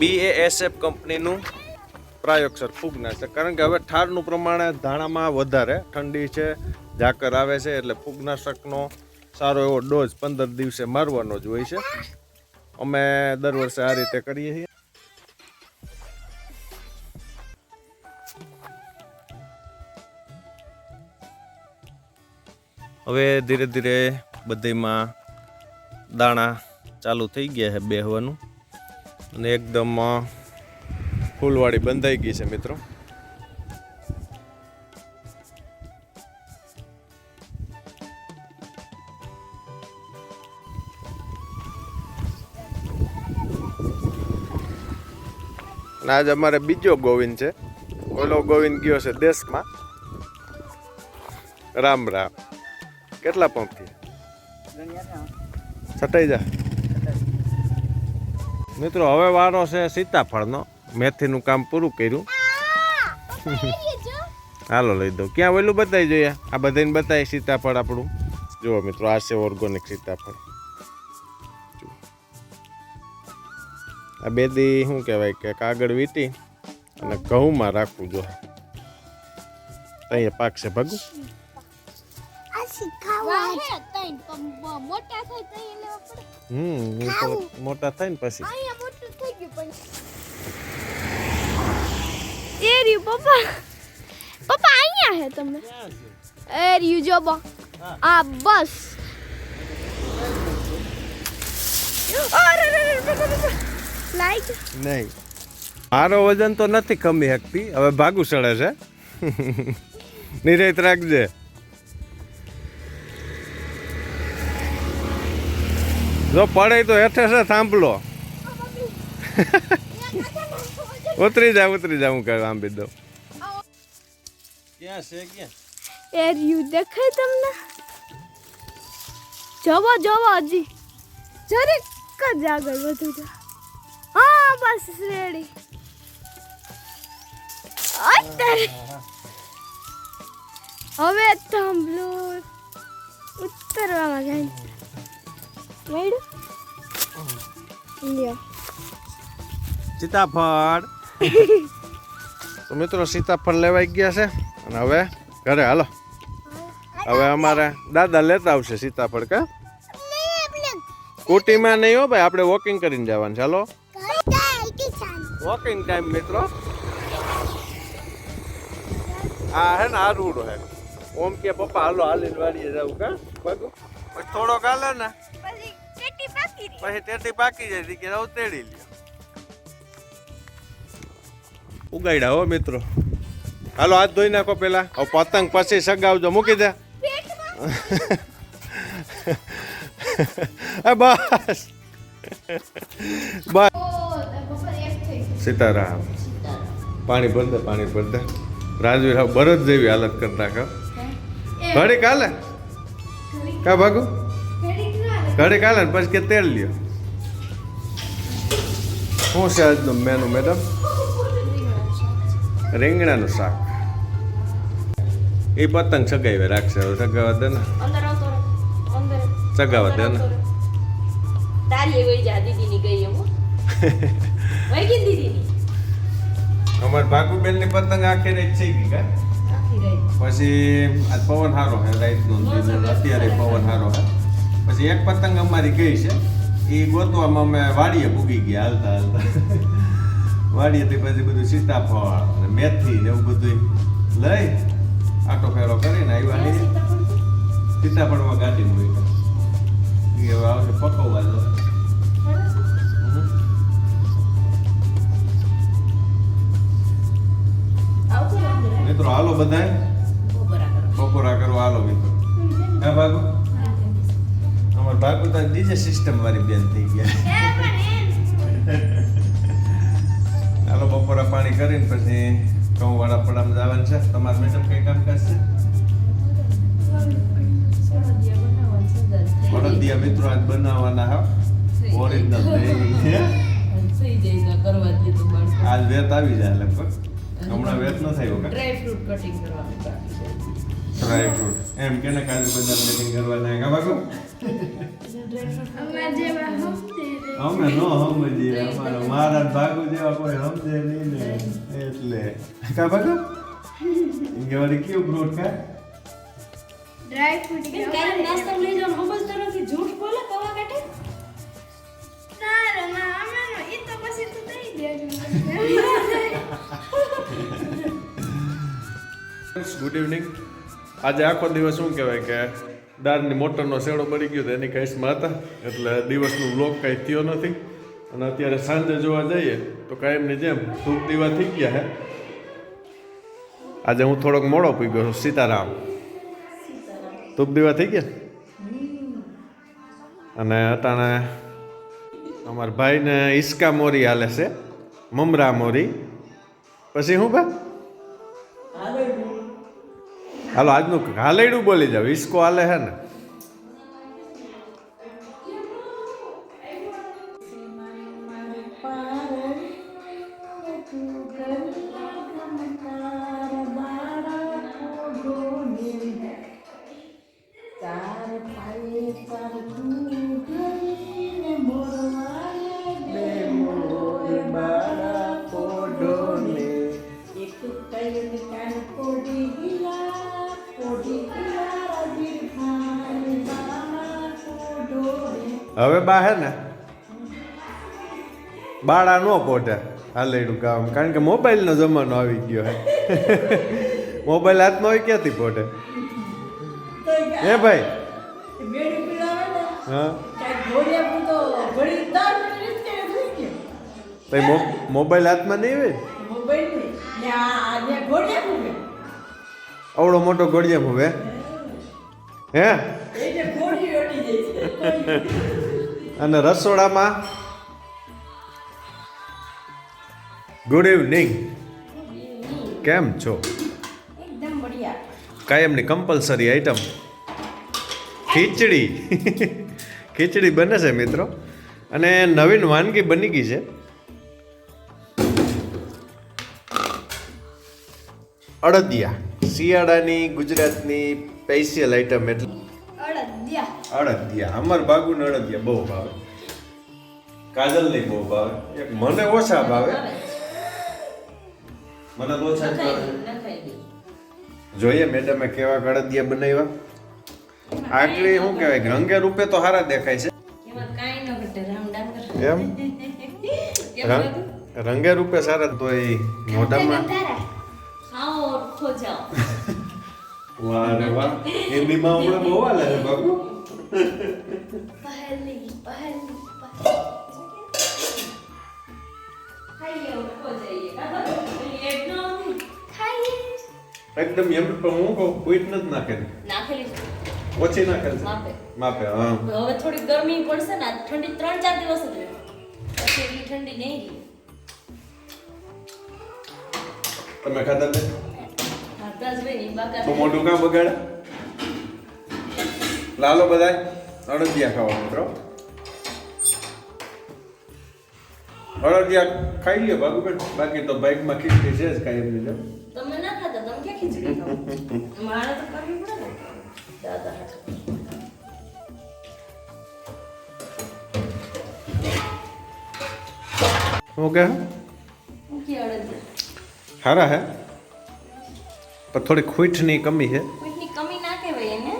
BASF કંપનીનું પ્રાયોગસર ફૂગનાશક, કારણ કે હવે ઠારનું પ્રમાણે ધાણામાં વધારે ઠંડી છે, ઝાકર આવે છે, એટલે ફૂગનાશકનો સારો એવો ડોઝ 15 દિવસે મારવાનો જ હોય છે. અમે દર વર્ષે આ રીતે કરીએ છીએ. હવે ધીરે ધીરે બધીમાં દાણા ચાલુ થઈ ગયા છે બેહવાનું, અને એકદમ ફૂલવાળી બંધાઈ ગઈ છે મિત્રો. અને આજ અમારે બીજો ગોવિંદ છે. ઓલો ગોવિંદ ગયો છે દેશમાં. રામ રામ. કેટલા પંપ થી છટાઈ જા મિત્રો. હવે વારો છે સીતાફળનો. મેથીનું કામ પૂરું કર્યું. હાલો લઈ દઉં. ક્યાં ઓલું બતાવી જોઈએ? આ બધાને બતાવી સીતાફળ આપણું. જુઓ મિત્રો, આ છે ઓર્ગોનિક સીતાફળ. આ બેદી શું કહેવાય કે કાગળ વીટી અને ઘઉંમાં રાખવું જોઈએ. અહીંયા પાકશે ભાગું. મોટા થાય ને પછી. પપ્પા અહીંયા હે તમે. એ રહ્યું જો બા. આ બસ. લાઈક નહીં, મારો વજન તો નથી ખમી શકતી. હવે ભાગું સડે છે. નિરેત રાખજે. જો પડે તો હેઠે છે થાંભલો. ઉતરી જા હું કઈ આંબી દઉં. ક્યાં છે ક્યાં? એ રહ્યું દેખાય તમને? જવો હજી જરીક જ આગળ વધુ જા. હા બસ રેડી. અત્યારે હવે થાંભલો ઉતરવામાં જાય. સીતાફળ. તો મિત્રો સીતાફળ લેવાઈ ગયા છે, અને હવે ઘરે હાલો. હવે અમારે દાદા લેતા આવશે સીતાફળ. કા સ્કૂટીમાં નહીં હો ભાઈ, આપણે વોકિંગ કરીને જવાનું. ચાલો વોકિંગ ટાઈમ મિત્રો. આ હે ને આ રૂડ હે. ઓમ કે પપ્પા હાલો હાલીને વાડીએ જવું. કા બાગુ પછી થોડોક હાલે ને પછી ટેટી પાકી જાય કે રહું તેડી લ્યો. ઉગાડ્યા હો મિત્રો. હાલો હાથ ધોઈ નાખો પેલા. હવે પતંગ પછી સગાવજો. મૂકી દે. બસ બસ. સીતારામ. પાણી ભર દે. રાજવીર હવે બરદ જેવી હાલત કરી નાખો. ઘડીક હાલે. કા ભાગુ ઘડીક હાલે ને પછી કે તેલ લ્યો. શું છે આજનું મેનુ મેડમ? રીંગણાનું શાક. એ પતંગ સગાવી રાખશે. હવે સગાવા દે ને. સગાવા દે ને. અમાર ભાગુબેન ની પતંગ આખી રાત થઈ ગઈ. કા પછી આજ પવન સારો હે. રાતનો અત્યારે પવન સારો હે. પછી એક પતંગ અમારી ગઈ છે. એ ગોતવામાં અમે વાડીએ પૂગી ગયા હાલતા. વાડીએથી પછી બધું સીતાફળ અને મેથી ને એવું બધું લઈ આટો ફેરો કરીને આવ્યા. સીતાફળમાં ગાડી મૂકી. હવે આવશે પકવવા દો. મિત્રો હાલો બધા બપોરા કરવા હાલો મિત્રો. હા ભાગુ. અમાર ભાગુ તો ડીજે સિસ્ટમ વાળી બેન થઈ ગયા. હાલો બપોરા પાણી કરીને પછી ઘઉં વાળા પડામાં જવાનું છે. તમારે મેડમ કઈ કામ કરશે? વડદિયા મિત્રો આજ બનાવવાના હા. ઓરિજિનલ આજ વેત આવી જાય લગભગ. હમણાં વેત ન થાય. ડ્રાય ફ્રૂટ કટિંગ કરવાનું બાકી છે. ડ્રાય ફ્રૂટ એમ કે ને કાજુ બદામ કટિંગ કરવાના કા બાકુ અમે નો સમજીએ અમારો મારા ભાગુ જેવા કોઈ સમજે નહીં ને એટલે કા બાકુ ઇંગેવાડી કયું ફ્રૂટ કા ડ્રાય ફ્રૂટ કે કાઈ નાસ્તો લઈ જાવ સમજતો નથી જૂઠ બોલે કવા કાટે ના આમાં ઈ તો પછી તું દઈ દેજો ગુડ ઇવનિંગ આજે આખો દિવસ શું કહેવાય કે દાળની મોટરનો શેડો બળી ગયો તો એની કેસમાં હતા એટલે દિવસનું વ્લોગ કંઈ થયો નથી અને અત્યારે સાંજે જોવા જઈએ તો કાયમની જેમ ધૂપ દીવા થઈ ગયા હે આજે હું થોડોક મોડો પી ગયો છું સીતારામ ધૂપ દીવા થઈ ગયા અને અટાણે અમારા ભાઈને ઈસકા મોરી હાલે છે મમરા મોરી પછી શું બા હાલો આજનું હાલેડું બોલી જાવ ઈસકો હાલે હે ને હવે બા હે ને બાળા નો પોટે હાલેડું કામ કારણ કે મોબાઈલનો જમાનો આવી ગયો હે મોબાઈલ હાથમાં હોય ક્યાંથી પોટે હે ભાઈ હા ભાઈ મોબાઈલ હાથમાં નહીં હોય અવડો મોટો ઘોડિયા મૂવે હે અને રસોડામાં ગુડ ઇવનિંગ કેમ છો એકદમ બઢિયા કાયમની કમ્પલસરી આઈટમ ખીચડી ખીચડી બને છે મિત્રો અને નવીન વાનગી બની ગઈ છે અડદિયા શિયાળાની ગુજરાતની સ્પેશિયલ આઈટમ એટલે અડદિયા અમાર બાગુને અડદિયા બહુ ભાવે કાજલને બહુ ભાવે એક મને ઓછા ભાવે મને તો ઓછા જ ભાવે જોઈએ મેડમે કેવા અડદિયા બનાવ્યા આકડી શું કહેવાય રંગે રૂપે તો સારા દેખાય છે એમ રંગે રૂપે સારા તો એ મોઢામાં વાહ રે વાહ હિન્દીમાં હમણાં બહુ હાલે છે બાબુ એકદમ એમ પણ હું કહું કોઈ નથી નાખેલી ઓછી નાખેલી માપે હા હવે થોડી ગરમી પડશે ને ઠંડી 3-4 દિવસ જ રહે પછી એટલી ઠંડી નહીં રહે તમે ખાધા ને ખાધા જ નહીં બાકા તો મોઢું કાં બગાડે લાલો બધાય અડદિયા ખાવા મિત્રો અડદિયા ખાઈ લ્યો બાબુબેન બાકી તો બાઇકમાં ખીચડી છે જ કાંઈ એમની જેમ તમે ના ખાતા તમે ક્યાં ખીચડી ખાઓ મારે તો કરવી પડે ને દાદા ઓકે કે અડદિયા સારા હે પણ થોડી ખૂંટની કમી છે કોઈની કમી ના કહેવાય એને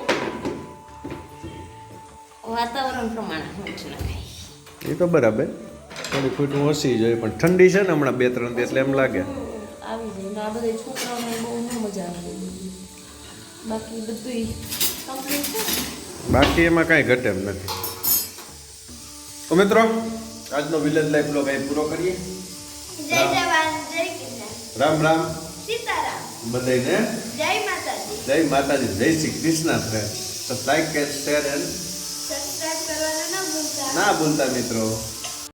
વાતાવરણ પ્રમાણે મીઠ ના ખાય એ તો બરાબર થોડી ખૂંટું ઓછી જોઈએ પણ ઠંડી છે ને હમણાં 2-3 દી એટલે એમ લાગે આવી જાય આ બધા છોકરાઓને બહુ ન મજા આવે બાકી બધું કમ્પ્લીટ છે બાકી એમાં કાંઈ ઘટે એમ નથી તો મિત્રો આજનો વિલેજ લાઈફ બ્લોગ અહીં પૂરો કરીએ જય જવાન જય કિસાન રામ રામ સીતારામ બધાને જય માતાજી જય માતાજી જય શ્રી કૃષ્ણ ફ્રેન્ડ તો લાઈક શેર એન્ડ સબસ્ક્રાઇબ કરવાનું ના ભૂલતા ના ભૂલતા મિત્રો